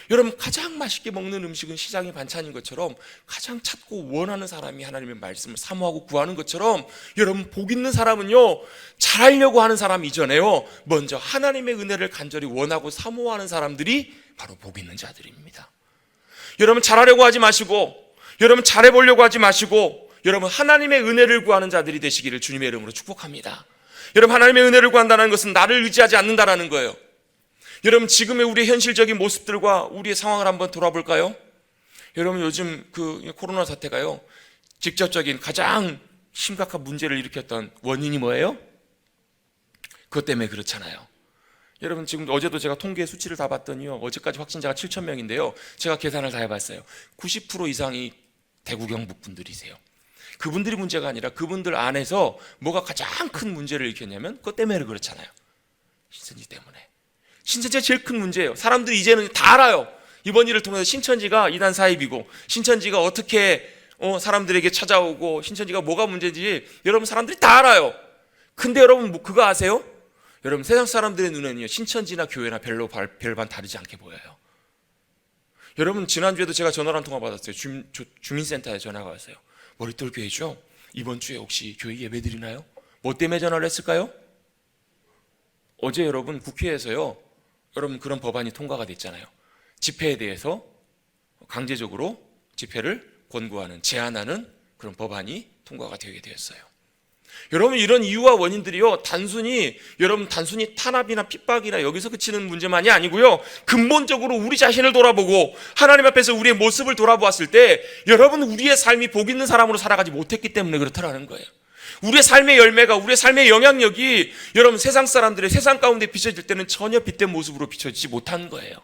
여러분, 가장 맛있게 먹는 음식은 시장의 반찬인 것처럼 가장 찾고 원하는 사람이 하나님의 말씀을 사모하고 구하는 것처럼 여러분, 복 있는 사람은요, 잘하려고 하는 사람 이전에요, 먼저 하나님의 은혜를 간절히 원하고 사모하는 사람들이 바로 복 있는 자들입니다. 여러분, 잘하려고 하지 마시고, 여러분 잘해보려고 하지 마시고, 여러분 하나님의 은혜를 구하는 자들이 되시기를 주님의 이름으로 축복합니다. 여러분, 하나님의 은혜를 구한다는 것은 나를 의지하지 않는다라는 거예요. 여러분, 지금의 우리의 현실적인 모습들과 우리의 상황을 한번 돌아볼까요? 여러분, 요즘 그 코로나 사태가요, 직접적인 가장 심각한 문제를 일으켰던 원인이 뭐예요? 그것 때문에 그렇잖아요. 여러분, 지금 어제도 제가 통계 수치를 다 봤더니요, 어제까지 확진자가 7,000명인데요 제가 계산을 다 해봤어요. 90% 이상이 대구 경북 분들이세요. 그분들이 문제가 아니라 그분들 안에서 뭐가 가장 큰 문제를 일으켰냐면 그것 때문에 그렇잖아요. 신천지 때문에. 신천지가 제일 큰 문제예요. 사람들이 이제는 다 알아요. 이번 일을 통해서 신천지가 이단 사입이고, 신천지가 어떻게 사람들에게 찾아오고, 신천지가 뭐가 문제인지 여러분 사람들이 다 알아요. 근데 여러분, 뭐 그거 아세요? 여러분, 세상 사람들의 눈에는요, 신천지나 교회나 별로 별반 다르지 않게 보여요. 여러분, 지난주에도 제가 전화를 한 통화 받았어요. 주민센터에 전화가 왔어요. 머릿돌 교회죠? 이번 주에 혹시 교회 예배 드리나요? 뭐 때문에 전화를 했을까요? 어제 여러분 국회에서요, 여러분 그런 법안이 통과가 됐잖아요. 집회에 대해서 강제적으로 집회를 권고하는, 제한하는 그런 법안이 통과가 되게 되었어요. 여러분, 이런 이유와 원인들이요, 단순히 탄압이나 핍박이나 여기서 그치는 문제만이 아니고요, 근본적으로 우리 자신을 돌아보고 하나님 앞에서 우리의 모습을 돌아보았을 때 여러분, 우리의 삶이 복 있는 사람으로 살아가지 못했기 때문에 그렇다라는 거예요. 우리의 삶의 열매가, 우리의 삶의 영향력이 여러분 세상 사람들의 세상 가운데 비춰질 때는 전혀 빛된 모습으로 비춰지지 못한 거예요.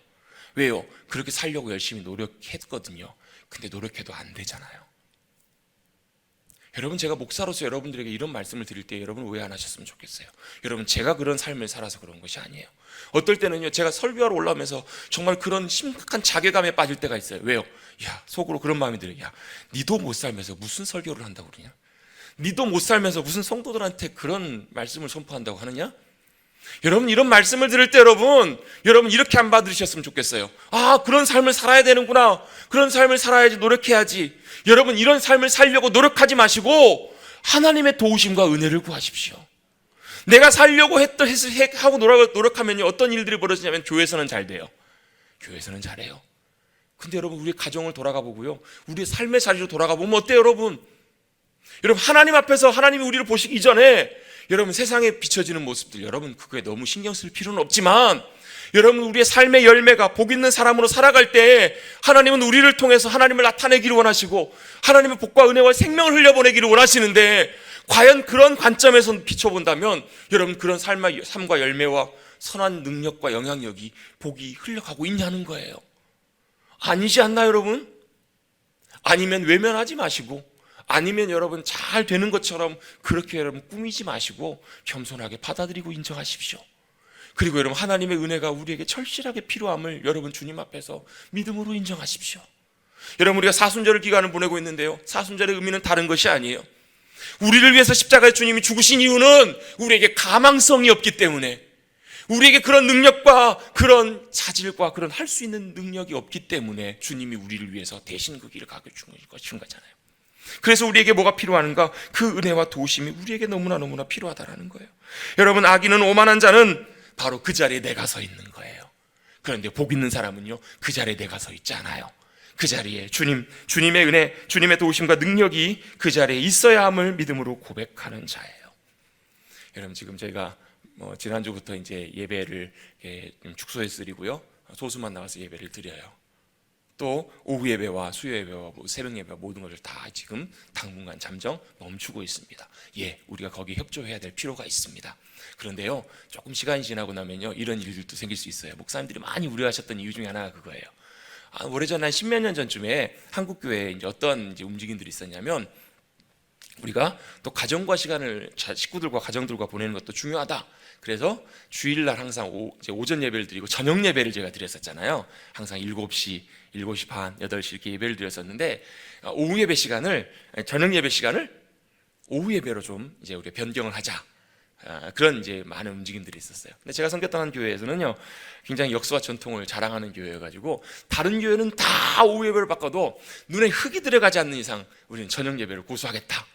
왜요? 그렇게 살려고 열심히 노력했거든요. 근데 노력해도 안 되잖아요. 여러분, 제가 목사로서 여러분들에게 이런 말씀을 드릴 때 여러분 오해 안 하셨으면 좋겠어요. 여러분, 제가 그런 삶을 살아서 그런 것이 아니에요. 어떨 때는요, 제가 설교하러 올라오면서 정말 그런 심각한 자괴감에 빠질 때가 있어요. 왜요? 야, 속으로 그런 마음이 들어요. 야, 니도 못 살면서 무슨 설교를 한다고 그러냐? 니도 못 살면서 무슨 성도들한테 그런 말씀을 선포한다고 하느냐? 여러분, 이런 말씀을 들을 때 여러분 이렇게 안 받으셨으면 좋겠어요. 아, 그런 삶을 살아야 되는구나. 그런 삶을 살아야지, 노력해야지. 여러분, 이런 삶을 살려고 노력하지 마시고 하나님의 도우심과 은혜를 구하십시오. 내가 살려고 하고 노력하면요, 어떤 일들이 벌어지냐면 교회에서는 잘 돼요. 교회에서는 잘해요. 근데 여러분, 우리 가정을 돌아가 보고요, 우리의 삶의 자리로 돌아가 보면 어때요, 여러분? 여러분, 하나님 앞에서 하나님이 우리를 보시기 이전에 여러분 세상에 비춰지는 모습들, 여러분 그거에 너무 신경 쓸 필요는 없지만 여러분, 우리의 삶의 열매가 복 있는 사람으로 살아갈 때 하나님은 우리를 통해서 하나님을 나타내기를 원하시고 하나님의 복과 은혜와 생명을 흘려보내기를 원하시는데, 과연 그런 관점에서 비춰본다면 여러분 그런 삶과 열매와 선한 능력과 영향력이, 복이 흘러가고 있냐는 거예요. 아니지 않나요, 여러분? 아니면 외면하지 마시고, 아니면 여러분 잘 되는 것처럼 그렇게 여러분 꾸미지 마시고 겸손하게 받아들이고 인정하십시오. 그리고 여러분, 하나님의 은혜가 우리에게 절실하게 필요함을 여러분 주님 앞에서 믿음으로 인정하십시오. 여러분, 우리가 사순절을 기간을 보내고 있는데요, 사순절의 의미는 다른 것이 아니에요. 우리를 위해서 십자가에 주님이 죽으신 이유는 우리에게 가망성이 없기 때문에, 우리에게 그런 능력과 그런 자질과 그런 할 수 있는 능력이 없기 때문에 주님이 우리를 위해서 대신 그 길을 가게 주신 거잖아요. 그래서 우리에게 뭐가 필요한가? 그 은혜와 도우심이 우리에게 너무나 필요하다라는 거예요. 여러분, 악인은 오만한 자는 바로 그 자리에 내가 서 있는 거예요. 그런데 복 있는 사람은요, 그 자리에 내가 서 있지 않아요. 그 자리에 주님의 은혜, 주님의 도우심과 능력이 그 자리에 있어야 함을 믿음으로 고백하는 자예요. 여러분, 지금 저희가 지난주부터 이제 예배를 축소해서 드리고요, 소수만 나와서 예배를 드려요. 또 오후 예배와 수요 예배와 새벽 예배와 모든 것을 다 지금 당분간 잠정 멈추고 있습니다. 우리가 거기에 협조해야 될 필요가 있습니다. 그런데요, 조금 시간이 지나고 나면요, 이런 일들도 생길 수 있어요. 목사님들이 많이 우려하셨던 이유 중에 하나가 그거예요. 오래전 한 10몇 년 전쯤에 한국 교회에 이제 어떤 움직임들이 있었냐면, 우리가 또 가정과 시간을 식구들과 가정들과 보내는 것도 중요하다. 그래서 주일날 항상 오전 예배를 드리고 저녁 예배를 제가 드렸었잖아요. 항상 7시, 7시 반, 8시 이렇게 예배를 드렸었는데, 오후 예배 시간을, 저녁 예배 시간을 오후 예배로 좀 이제 우리가 변경을 하자. 그런 이제 많은 움직임들이 있었어요. 근데 제가 섬겼던 한 교회에서는요, 굉장히 역사와 전통을 자랑하는 교회여가지고 다른 교회는 다 오후 예배를 바꿔도 눈에 흙이 들어가지 않는 이상 우리는 저녁 예배를 고수하겠다.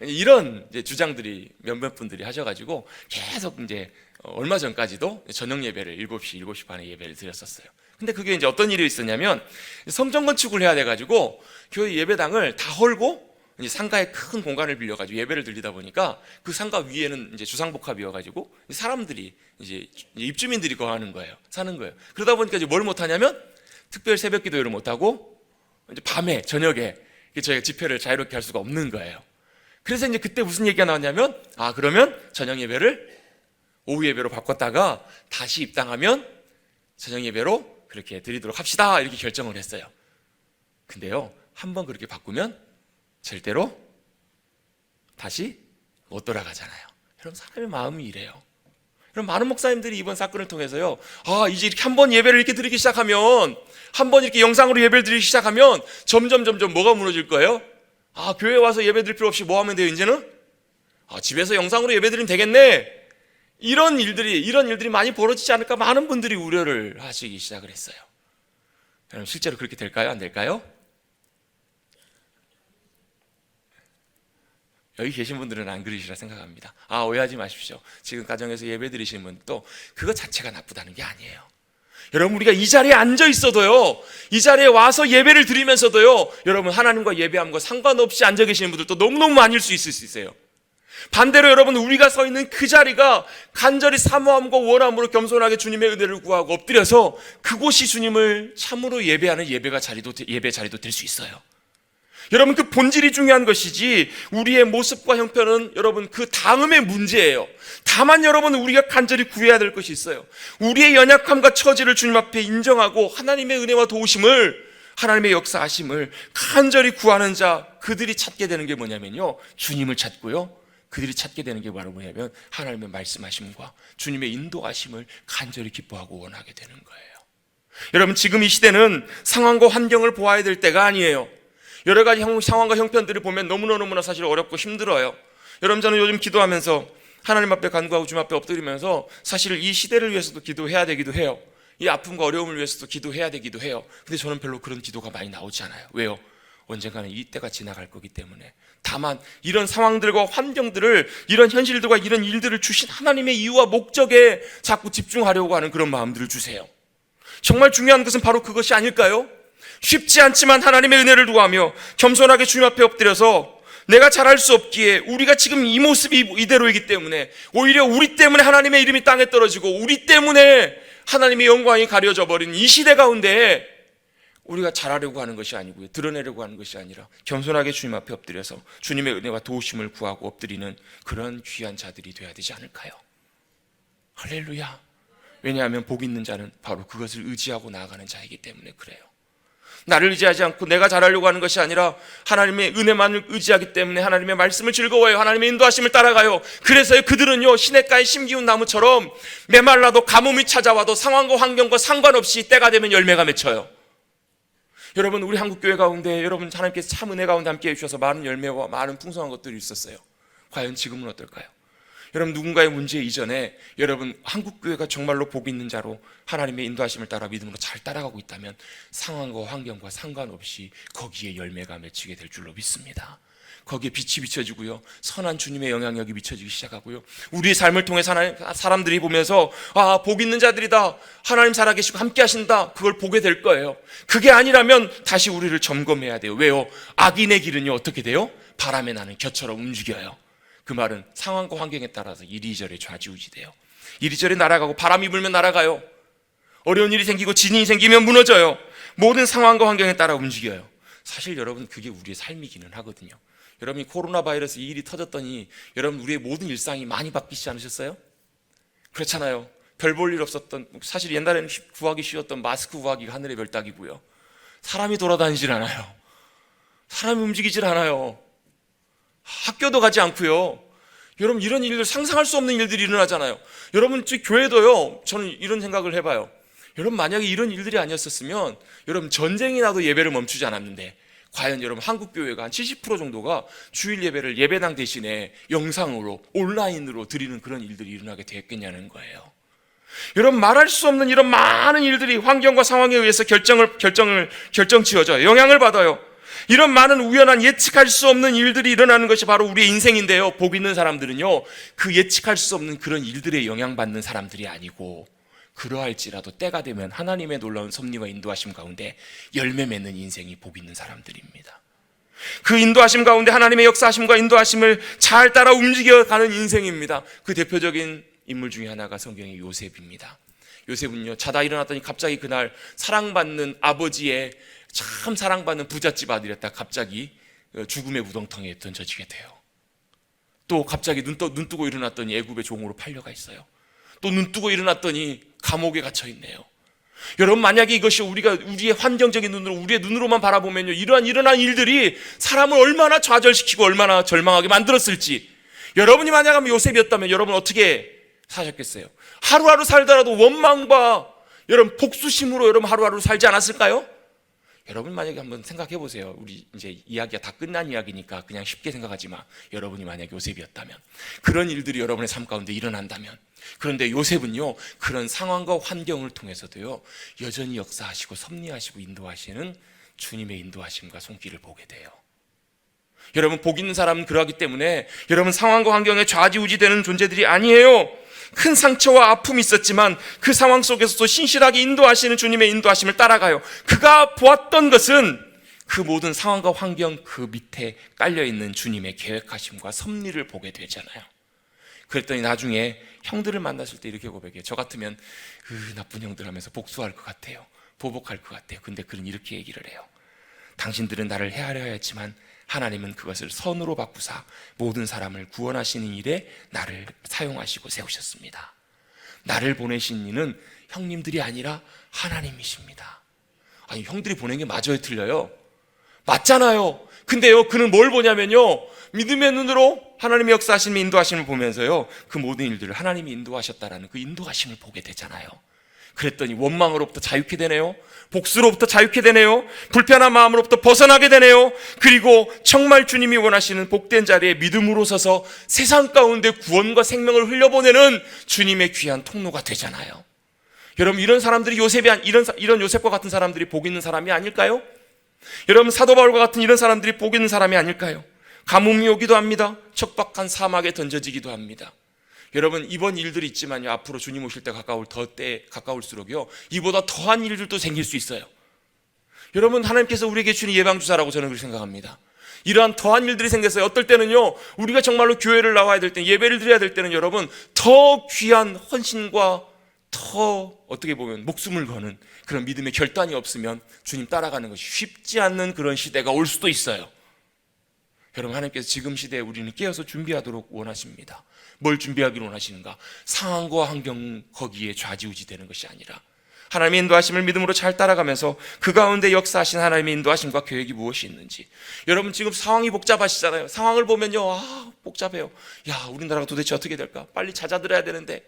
이런 이제 주장들이 몇몇 분들이 하셔가지고 계속 이제 얼마 전까지도 저녁 예배를 7시, 7시 반에 예배를 드렸었어요. 근데 그게 이제 어떤 일이 있었냐면, 성전 건축을 해야 돼가지고 교회 예배당을 다 헐고 이제 상가에 큰 공간을 빌려가지고 예배를 드리다 보니까 그 상가 위에는 이제 주상복합이어가지고 사람들이 이제 입주민들이 거하는 거예요. 사는 거예요. 그러다 보니까 이제 뭘 못하냐면, 특별 새벽 기도회를 못하고 이제 밤에, 저녁에 저희가 집회를 자유롭게 할 수가 없는 거예요. 그래서 이제 그때 무슨 얘기가 나왔냐면, 그러면 저녁 예배를 오후 예배로 바꿨다가 다시 입당하면 저녁 예배로 그렇게 드리도록 합시다, 이렇게 결정을 했어요. 근데요, 한번 그렇게 바꾸면 절대로 다시 못 돌아가잖아요. 여러분, 사람의 마음이 이래요. 여러분, 많은 목사님들이 이번 사건을 통해서요, 이제 이렇게 한번 예배를 이렇게 드리기 시작하면, 한번 이렇게 영상으로 예배를 드리기 시작하면 점점 뭐가 무너질 거예요? 교회에 와서 예배 드릴 필요 없이 뭐 하면 돼요, 이제는? 집에서 영상으로 예배 드리면 되겠네. 이런 일들이 많이 벌어지지 않을까 많은 분들이 우려를 하시기 시작을 했어요. 여러분, 실제로 그렇게 될까요? 안 될까요? 여기 계신 분들은 안 그러시라 생각합니다. 오해하지 마십시오. 지금 가정에서 예배 드리시는 분도 그거 자체가 나쁘다는 게 아니에요. 여러분, 우리가 이 자리에 앉아 있어도요, 이 자리에 와서 예배를 드리면서도요, 여러분, 하나님과 예배함과 상관없이 앉아 계시는 분들도 너무너무 많을 수 있을 수 있어요. 반대로 여러분, 우리가 서 있는 그 자리가 간절히 사모함과 원함으로 겸손하게 주님의 은혜를 구하고 엎드려서 그곳이 주님을 참으로 예배하는 예배 자리도 될 수 있어요. 여러분, 그 본질이 중요한 것이지 우리의 모습과 형편은 여러분 그 다음의 문제예요. 다만 여러분, 우리가 간절히 구해야 될 것이 있어요. 우리의 연약함과 처지를 주님 앞에 인정하고 하나님의 은혜와 도우심을, 하나님의 역사하심을 간절히 구하는 자, 그들이 찾게 되는 게 뭐냐면요, 주님을 찾고요, 그들이 찾게 되는 게 바로 뭐냐면 하나님의 말씀하심과 주님의 인도하심을 간절히 기뻐하고 원하게 되는 거예요. 여러분, 지금 이 시대는 상황과 환경을 보아야 될 때가 아니에요. 여러 가지 상황과 형편들을 보면 너무나 사실 어렵고 힘들어요. 여러분, 저는 요즘 기도하면서 하나님 앞에 간구하고 주님 앞에 엎드리면서 사실 이 시대를 위해서도 기도해야 되기도 해요. 이 아픔과 어려움을 위해서도 기도해야 되기도 해요. 근데 저는 별로 그런 기도가 많이 나오지 않아요. 왜요? 언젠가는 이 때가 지나갈 거기 때문에. 다만 이런 상황들과 환경들을, 이런 현실들과 이런 일들을 주신 하나님의 이유와 목적에 자꾸 집중하려고 하는 그런 마음들을 주세요. 정말 중요한 것은 바로 그것이 아닐까요? 쉽지 않지만 하나님의 은혜를 구하며 겸손하게 주님 앞에 엎드려서 내가 잘할 수 없기에, 우리가 지금 이 모습이 이대로이기 때문에, 오히려 우리 때문에 하나님의 이름이 땅에 떨어지고 우리 때문에 하나님의 영광이 가려져 버린 이 시대 가운데 우리가 잘하려고 하는 것이 아니고요, 드러내려고 하는 것이 아니라 겸손하게 주님 앞에 엎드려서 주님의 은혜와 도우심을 구하고 엎드리는 그런 귀한 자들이 되어야 되지 않을까요? 할렐루야. 왜냐하면 복 있는 자는 바로 그것을 의지하고 나아가는 자이기 때문에 그래요. 나를 의지하지 않고 내가 잘하려고 하는 것이 아니라 하나님의 은혜만을 의지하기 때문에 하나님의 말씀을 즐거워해요. 하나님의 인도하심을 따라가요. 그래서 그들은요, 시냇가에 심기운 나무처럼 메말라도 가뭄이 찾아와도 상황과 환경과 상관없이 때가 되면 열매가 맺혀요. 여러분, 우리 한국교회 가운데 여러분 하나님께서 참 은혜 가운데 함께해 주셔서 많은 열매와 많은 풍성한 것들이 있었어요. 과연 지금은 어떨까요? 여러분, 누군가의 문제 이전에 여러분 한국교회가 정말로 복 있는 자로 하나님의 인도하심을 따라 믿음으로 잘 따라가고 있다면 상황과 환경과 상관없이 거기에 열매가 맺히게 될 줄로 믿습니다. 거기에 빛이 비춰지고요, 선한 주님의 영향력이 비춰지기 시작하고요, 우리의 삶을 통해 사람들이 보면서 복 있는 자들이다, 하나님 살아계시고 함께 하신다, 그걸 보게 될 거예요. 그게 아니라면 다시 우리를 점검해야 돼요. 왜요? 악인의 길은요 어떻게 돼요? 바람에 나는 겨처럼 움직여요. 그 말은 상황과 환경에 따라서 이리저리 좌지우지돼요. 이리저리 날아가고, 바람이 불면 날아가요. 어려운 일이 생기고 진이 생기면 무너져요. 모든 상황과 환경에 따라 움직여요. 사실 여러분, 그게 우리의 삶이기는 하거든요. 여러분이 코로나 바이러스 이 일이 터졌더니 여러분 우리의 모든 일상이 많이 바뀌지 않으셨어요? 그렇잖아요. 별 볼 일 없었던, 사실 옛날에는 구하기 쉬웠던 마스크 구하기가 하늘의 별 따기고요, 사람이 돌아다니질 않아요. 사람이 움직이질 않아요. 학교도 가지 않고요. 여러분, 이런 일들, 상상할 수 없는 일들이 일어나잖아요. 여러분, 교회도요, 저는 이런 생각을 해봐요. 여러분, 만약에 이런 일들이 아니었었으면 여러분 전쟁이 나도 예배를 멈추지 않았는데, 과연 여러분 한국교회가 한 70% 정도가 주일 예배를 예배당 대신에 영상으로, 온라인으로 드리는 그런 일들이 일어나게 되었겠냐는 거예요. 여러분, 말할 수 없는 이런 많은 일들이 환경과 상황에 의해서 결정 지어져요. 영향을 받아요. 이런 많은 우연한 예측할 수 없는 일들이 일어나는 것이 바로 우리의 인생인데요, 복 있는 사람들은요 그 예측할 수 없는 그런 일들에 영향받는 사람들이 아니고, 그러할지라도 때가 되면 하나님의 놀라운 섭리와 인도하심 가운데 열매 맺는 인생이 복 있는 사람들입니다. 그 인도하심 가운데 하나님의 역사하심과 인도하심을 잘 따라 움직여가는 인생입니다. 그 대표적인 인물 중에 하나가 성경의 요셉입니다. 요셉은요, 자다 일어났더니 갑자기 그날 사랑받는 아버지의 참 사랑받는 부잣집 아들이었다 갑자기 죽음의 무덤탕에 던져지게 돼요. 또 갑자기 눈 뜨고 일어났더니 애굽의 종으로 팔려가 있어요. 또 눈 뜨고 일어났더니 감옥에 갇혀 있네요. 여러분, 만약에 이것이 우리의 환경적인 눈으로, 우리의 눈으로만 바라보면요, 일어난 일들이 사람을 얼마나 좌절시키고 얼마나 절망하게 만들었을지. 여러분이 만약에 요셉이었다면 여러분 어떻게 사셨겠어요? 하루하루 살더라도 원망과 여러분 복수심으로 여러분 하루하루 살지 않았을까요? 여러분 만약에 한번 생각해 보세요. 우리 이제 이야기가 다 끝난 이야기니까 그냥 쉽게 생각하지 마. 여러분이 만약에 요셉이었다면, 그런 일들이 여러분의 삶 가운데 일어난다면, 그런데 요셉은요 그런 상황과 환경을 통해서도요 여전히 역사하시고 섭리하시고 인도하시는 주님의 인도하심과 손길을 보게 돼요. 여러분, 복 있는 사람은 그러하기 때문에 여러분 상황과 환경에 좌지우지되는 존재들이 아니에요. 큰 상처와 아픔이 있었지만 그 상황 속에서도 신실하게 인도하시는 주님의 인도하심을 따라가요. 그가 보았던 것은 그 모든 상황과 환경 그 밑에 깔려있는 주님의 계획하심과 섭리를 보게 되잖아요. 그랬더니 나중에 형들을 만났을 때 이렇게 고백해요. 저 같으면 나쁜 형들 하면서 복수할 것 같아요. 보복할 것 같아요. 근데 그는 이렇게 얘기를 해요. 당신들은 나를 헤아려 했지만 하나님은 그것을 선으로 바꾸사 모든 사람을 구원하시는 일에 나를 사용하시고 세우셨습니다. 나를 보내신 이는 형님들이 아니라 하나님이십니다. 아니, 형들이 보낸 게 맞아요, 틀려요? 맞잖아요. 근데요, 그는 뭘 보냐면요, 믿음의 눈으로 하나님의 역사하심을 인도하심을 보면서요 그 모든 일들을 하나님이 인도하셨다라는 그 인도하심을 보게 되잖아요. 그랬더니 원망으로부터 자유케 되네요. 복수로부터 자유케 되네요. 불편한 마음으로부터 벗어나게 되네요. 그리고 정말 주님이 원하시는 복된 자리에 믿음으로 서서 세상 가운데 구원과 생명을 흘려보내는 주님의 귀한 통로가 되잖아요. 여러분, 이런 사람들이 이런 요셉과 같은 사람들이 복 있는 사람이 아닐까요? 여러분, 사도 바울과 같은 이런 사람들이 복 있는 사람이 아닐까요? 가뭄이 오기도 합니다. 척박한 사막에 던져지기도 합니다. 여러분, 이번 일들이 있지만요, 앞으로 주님 오실 때 가까울수록요 이보다 더한 일들도 생길 수 있어요. 여러분, 하나님께서 우리에게 주신 예방주사라고 저는 그렇게 생각합니다. 이러한 더한 일들이 생겼어요. 어떨 때는요 우리가 정말로 교회를 나와야 될 때, 예배를 드려야 될 때는 여러분 더 귀한 헌신과 더 어떻게 보면 목숨을 거는 그런 믿음의 결단이 없으면 주님 따라가는 것이 쉽지 않는 그런 시대가 올 수도 있어요. 여러분, 하나님께서 지금 시대에 우리는 깨어서 준비하도록 원하십니다. 뭘 준비하기를 원하시는가? 상황과 환경 거기에 좌지우지되는 것이 아니라 하나님의 인도하심을 믿음으로 잘 따라가면서 그 가운데 역사하신 하나님의 인도하심과 계획이 무엇이 있는지. 여러분, 지금 상황이 복잡하시잖아요. 상황을 보면요 복잡해요. 우리나라가 도대체 어떻게 될까? 빨리 잦아들어야 되는데,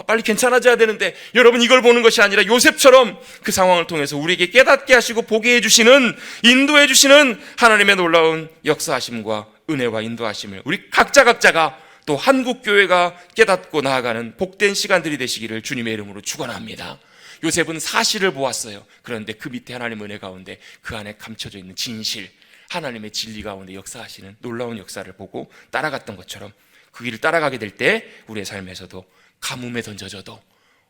빨리 괜찮아져야 되는데 여러분 이걸 보는 것이 아니라 요셉처럼 그 상황을 통해서 우리에게 깨닫게 하시고 보게 해주시는, 인도해 주시는 하나님의 놀라운 역사하심과 은혜와 인도하심을 우리 각자가 또 한국교회가 깨닫고 나아가는 복된 시간들이 되시기를 주님의 이름으로 축원합니다. 요셉은 사실을 보았어요. 그런데 그 밑에 하나님의 은혜 가운데 그 안에 감춰져 있는 진실, 하나님의 진리 가운데 역사하시는 놀라운 역사를 보고 따라갔던 것처럼 그 길을 따라가게 될 때 우리의 삶에서도 가뭄에 던져져도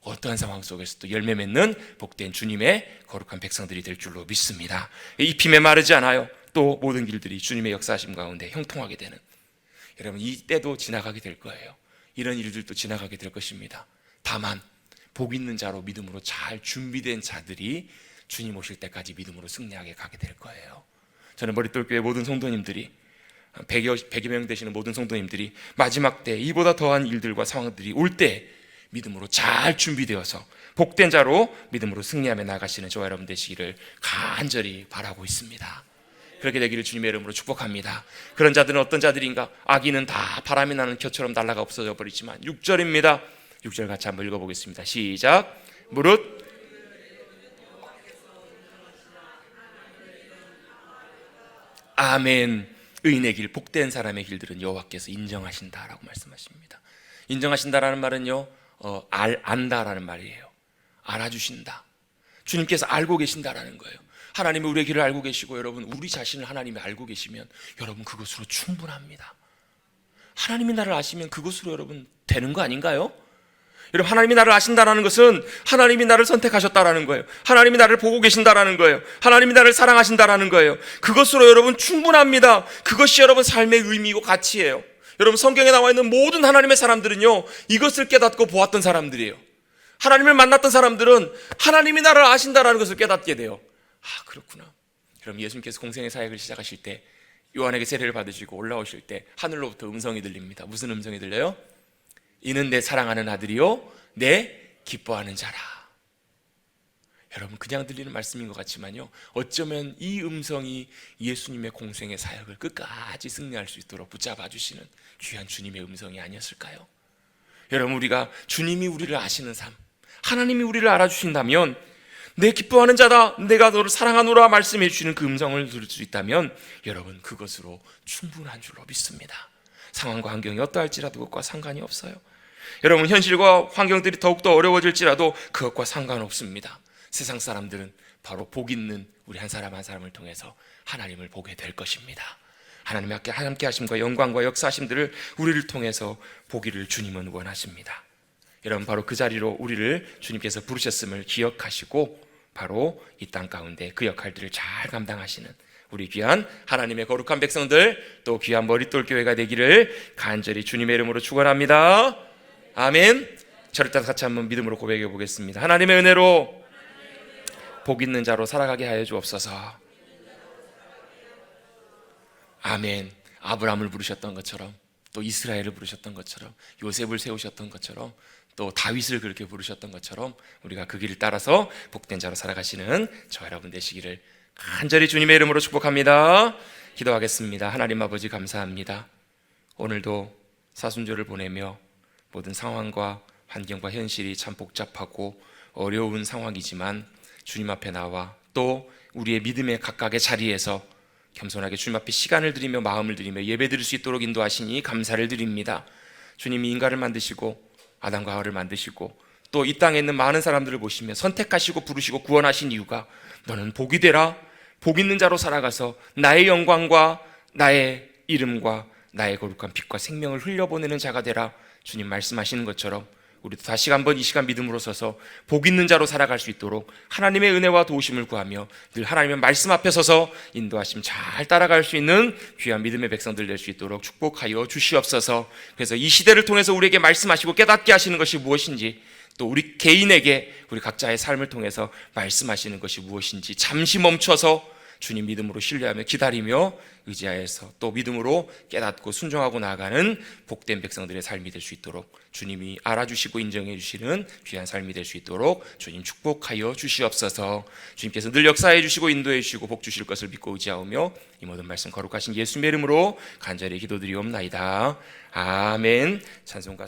어떠한 상황 속에서도 열매 맺는 복된 주님의 거룩한 백성들이 될 줄로 믿습니다. 잎이 메마르지 않아요. 또 모든 길들이 주님의 역사하심 가운데 형통하게 되는, 여러분 이 때도 지나가게 될 거예요. 이런 일들도 지나가게 될 것입니다. 다만 복 있는 자로 믿음으로 잘 준비된 자들이 주님 오실 때까지 믿음으로 승리하게 가게 될 거예요. 저는 머릿돌교회 모든 성도님들이 100여 명 되시는 모든 성도님들이 마지막 때 이보다 더한 일들과 상황들이 올 때 믿음으로 잘 준비되어서 복된 자로 믿음으로 승리하며 나가시는 저와 여러분 되시기를 간절히 바라고 있습니다. 그렇게 되기를 주님의 이름으로 축복합니다. 그런 자들은 어떤 자들인가? 악인은 다 바람이 나는 겨처럼 날아가 없어져 버리지만 6절입니다. 6절 같이 한번 읽어보겠습니다. 시작. 무릇 아멘. 의인의 길, 복된 사람의 길들은 여호와께서 인정하신다라고 말씀하십니다. 인정하신다라는 말은요, 안다라는 말이에요. 알아주신다. 주님께서 알고 계신다라는 거예요. 하나님이 우리의 길을 알고 계시고, 여러분 우리 자신을 하나님이 알고 계시면 여러분 그것으로 충분합니다. 하나님이 나를 아시면 그것으로 여러분 되는 거 아닌가요? 여러분 하나님이 나를 아신다라는 것은 하나님이 나를 선택하셨다라는 거예요. 하나님이 나를 보고 계신다라는 거예요. 하나님이 나를 사랑하신다라는 거예요. 그것으로 여러분 충분합니다. 그것이 여러분 삶의 의미이고 가치예요. 여러분 성경에 나와 있는 모든 하나님의 사람들은요, 이것을 깨닫고 보았던 사람들이에요. 하나님을 만났던 사람들은 하나님이 나를 아신다라는 것을 깨닫게 돼요. 그렇구나. 여러분 예수님께서 공생의 사역을 시작하실 때 요한에게 세례를 받으시고 올라오실 때 하늘로부터 음성이 들립니다. 무슨 음성이 들려요? 이는 내 사랑하는 아들이요 내 기뻐하는 자라. 여러분 그냥 들리는 말씀인 것 같지만요, 어쩌면 이 음성이 예수님의 공생의 사역을 끝까지 승리할 수 있도록 붙잡아 주시는 귀한 주님의 음성이 아니었을까요? 여러분 우리가 주님이 우리를 아시는 삶, 하나님이 우리를 알아주신다면, 내 기뻐하는 자다, 내가 너를 사랑하노라 말씀해 주시는 그 음성을 들을 수 있다면 여러분 그것으로 충분한 줄로 믿습니다. 상황과 환경이 어떠할지라도 그것과 상관이 없어요. 여러분 현실과 환경들이 더욱더 어려워질지라도 그것과 상관없습니다. 세상 사람들은 바로 복 있는 우리 한 사람 한 사람을 통해서 하나님을 보게 될 것입니다. 하나님의 함께 하심과 영광과 역사하심들을 우리를 통해서 보기를 주님은 원하십니다. 여러분 바로 그 자리로 우리를 주님께서 부르셨음을 기억하시고 바로 이 땅 가운데 그 역할들을 잘 감당하시는 우리 귀한 하나님의 거룩한 백성들, 또 귀한 머릿돌 교회가 되기를 간절히 주님의 이름으로 축원합니다. 아멘. 저를 따라 같이 한번 믿음으로 고백해 보겠습니다. 하나님의 은혜로 복 있는 자로 살아가게 하여 주옵소서. 아멘. 아브라함을 부르셨던 것처럼, 또 이스라엘을 부르셨던 것처럼, 요셉을 세우셨던 것처럼, 또 다윗을 그렇게 부르셨던 것처럼 우리가 그 길을 따라서 복된 자로 살아가시는 저와 여러분 되시기를 간절히 주님의 이름으로 축복합니다. 기도하겠습니다. 하나님 아버지 감사합니다. 오늘도 사순절을 보내며 모든 상황과 환경과 현실이 참 복잡하고 어려운 상황이지만 주님 앞에 나와 또 우리의 믿음의 각각의 자리에서 겸손하게 주님 앞에 시간을 드리며 마음을 드리며 예배 드릴 수 있도록 인도하시니 감사를 드립니다. 주님이 인간을 만드시고 아담과 하와를 만드시고 또 이 땅에 있는 많은 사람들을 보시며 선택하시고 부르시고 구원하신 이유가 너는 복이 되라, 복 있는 자로 살아가서 나의 영광과 나의 이름과 나의 거룩한 빛과 생명을 흘려보내는 자가 되라 주님 말씀하시는 것처럼 우리도 다시 한번 이 시간 믿음으로 서서 복 있는 자로 살아갈 수 있도록 하나님의 은혜와 도우심을 구하며 늘 하나님의 말씀 앞에 서서 인도하심 잘 따라갈 수 있는 귀한 믿음의 백성들 될 수 있도록 축복하여 주시옵소서. 그래서 이 시대를 통해서 우리에게 말씀하시고 깨닫게 하시는 것이 무엇인지, 또 우리 개인에게 우리 각자의 삶을 통해서 말씀하시는 것이 무엇인지 잠시 멈춰서 주님 믿음으로 신뢰하며 기다리며 의지하여서 또 믿음으로 깨닫고 순종하고 나아가는 복된 백성들의 삶이 될 수 있도록 주님이 알아주시고 인정해 주시는 귀한 삶이 될 수 있도록 주님 축복하여 주시옵소서. 주님께서 늘 역사해 주시고 인도해 주시고 복 주실 것을 믿고 의지하오며 이 모든 말씀 거룩하신 예수님의 이름으로 간절히 기도드리옵나이다. 아멘. 찬송가